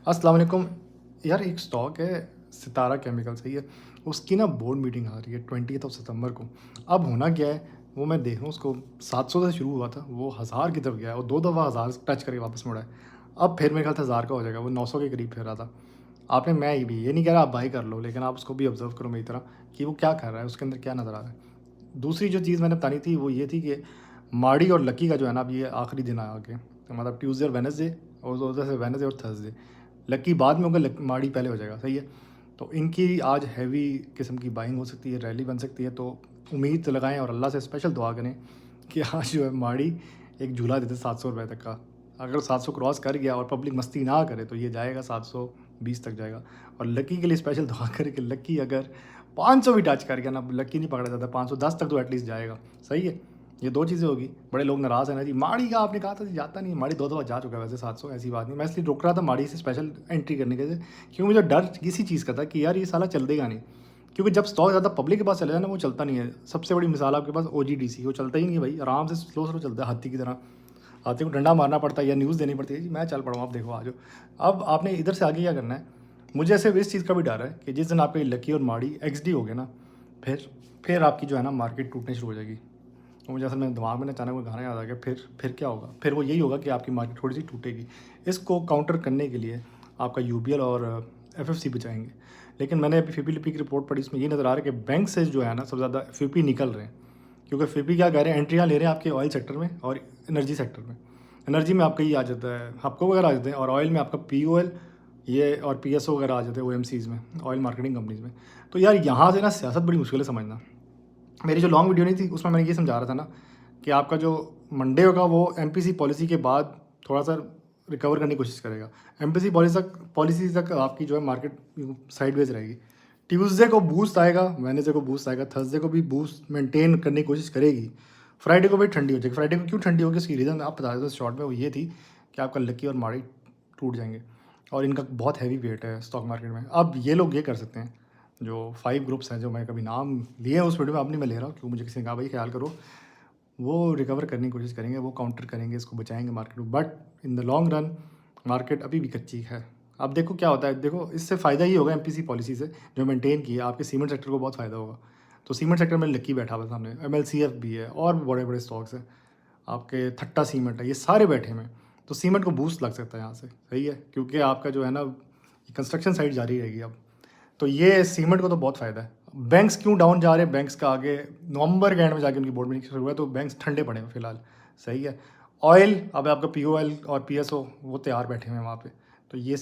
अस्सलाम वालेकुम। यार एक स्टॉक है सितारा केमिकल, सही है? उसकी ना बोर्ड मीटिंग आ रही है 20th ऑफ सितंबर को। अब होना क्या है, वो मैं देख रहा हूँ उसको 700 से शुरू हुआ था, वो 1000 की तरफ गया है और 2 दफ़ा 1000 टच करके वापस मुड़ा है। अब फिर मेरे ख्याल से 1000 का हो जाएगा, वो 900 के करीब फिर रहा था। आपने मैं ये भी ये नहीं कह रहा आप बाय कर लो, लेकिन आप उसको भी ऑब्ज़र्व करो मेरी तरह कि वो क्या कर रहा है, उसके अंदर क्या नज़र आ रहा है। दूसरी जो चीज़ मैंने बतानी थी वो ये थी कि माड़ी और लकी का जो है ना, अब ये आखिरी दिन आया आगे, तो मतलब ट्यूसडे और वेडनेसडे और उधर से वेडनेसडे और थर्सडे। लकी बाद में होगा, माड़ी पहले हो जाएगा, सही है? तो इनकी आज हैवी किस्म की बाइंग हो सकती है, रैली बन सकती है। तो उम्मीद लगाएं और अल्लाह से स्पेशल दुआ करें कि आज जो है माड़ी एक झूला देते 700 रुपये तक का। अगर 700 क्रॉस कर गया और पब्लिक मस्ती ना करे तो ये जाएगा 720 तक जाएगा। और लकी के लिए स्पेशल दुआ करें कि लकी अगर 500 भी टच कर गया ना, लकी नहीं पकड़ा जाता, 510 तक तो एटलीस्ट जाएगा, सही है? ये 2 चीज़ें होगी। बड़े लोग नाराज़ हैं ना जी, माड़ी का आपने कहा था जी जाता नहीं है, माड़ी 2 दफ़ा जा चुका है वैसे 700, ऐसी बात नहीं। मैं इसलिए रुक रहा था माड़ी से स्पेशल एंट्री करने के लिए, क्योंकि मुझे डर इसी चीज़ का था कि यार ये साला चलेगा नहीं। क्योंकि जब स्टॉक ज़्यादा पब्लिक के पास चले जाए ना, वो चलता नहीं है। सबसे बड़ी मिसाल आपके पास ओजीडीसी, वो चलता ही नहीं है भाई, आराम से स्लो चलता है हाथी की तरह। हाथी को डंडा मारना पड़ता है या न्यूज़ देनी पड़ती है, जी मैं चल पड़ा हूँ, आप देखो आ जाओ। अब आपने इधर से आगे क्या करना है, मुझे ऐसे इस चीज़ का भी डर है कि जिस दिन आपकी लकी और माड़ी एक्सडी हो गए ना, फिर फिर आपकी जो है ना मार्केट टूटनी शुरू हो जाएगी। तो मुझे असल में दिमाग में ना अचानक वो गाना याद आ गया, फिर क्या होगा? फिर वो यही होगा कि आपकी मार्केट थोड़ी-सी टूटेगी। इसको काउंटर करने के लिए आपका यूबीएल और एफएफसी बचाएँगे। लेकिन मैंने अभी फिपी की रिपोर्ट पढ़ी, इसमें ये नज़र आ रहा है कि बैंक से जो है ना सबसे ज़्यादा फिपी निकल रहे हैं। क्योंकि फिपी क्या कह रहे हैं, एंट्रियाँ ले रहे हैं आपके ऑयल सेक्टर में और एनर्जी सेक्टर में। एनर्जी में आपका ये आ जाता है, हपको वगैरह आ जाते हैं, और ऑयल में आपका पीओएल ये और पीएसओ वगैरह आ जाते हैं ओएमसीज़ में, ऑयल मार्केटिंग कंपनीज़ में। तो यार यहाँ से ना सियासत बड़ी मुश्किल है समझना। मेरी जो लॉन्ग वीडियो नहीं थी उसमें मैंने ये समझा रहा था ना कि आपका जो मंडे होगा वो एमपीसी पॉलिसी के बाद थोड़ा-सा रिकवर करने की कोशिश करेगा। एमपीसी पॉलिसी तक आपकी जो है मार्केट साइडवेज़ रहेगी। ट्यूसडे को बूस्ट आएगा, वेडनेसडे को बूस्ट आएगा, थर्सडे को भी बूस्ट मेंटेन करने की कोशिश करेगी। फ्राइडे को भी ठंडी हो जाएगी। फ्राइडे को क्यों ठंडी होगी उसकी रीज़न मैं आप बता देता हूँ शॉर्ट में, वो ये थी कि आपका लकी और माड़ी टूट जाएँगे और इनका बहुत हैवी वेट है स्टॉक मार्केट में। अब ये लोग ये कर सकते हैं, जो 5 ग्रुप्स हैं जो मैं कभी नाम लिए हैं उस वीडियो में, अब नहीं मैं ले रहा हूँ क्योंकि मुझे किसी ने कहा भाई ख्याल करो, वो रिकवर करने की कोशिश करेंगे, वो काउंटर करेंगे, इसको बचाएँगे मार्केट को। But in the long run market अभी भी कच्ची है। अब देखो क्या होता है, देखो इससे फ़ायदा ये होगा एमपीसी पॉलिसी से जो मेंटेन की है, आपके सीमेंट सेक्टर को बहुत फ़ायदा होगा। तो सीमेंट सेक्टर में लकी बैठा हुआ है सामने, एमएलसीएफ भी है और भी बड़े-बड़े स्टॉक्स हैं। आपके थट्टा सीमेंट है, ये सारे बैठे हुए हैं। तो सीमेंट को बूस्ट लग सकता है यहाँ से, सही है? क्योंकि आपका जो है ना कंस्ट्रक्शन साइट जारी रहेगी अब। तो ये सीमेंट को तो बहुत फ़ायदा है। बैंक्स क्यों डाउन जा रहे हैं? बैंक्स का आगे नवंबर के एंड में जाके उनकी बोर्ड मीटिंग शुरू हुआ है, तो बैंक्स ठंडे पड़े हैं फिलहाल, सही है। ऑयल, अब आपका पीओएल और पीएसओ वो तैयार बैठे हुए हैं वहाँ पे। तो ये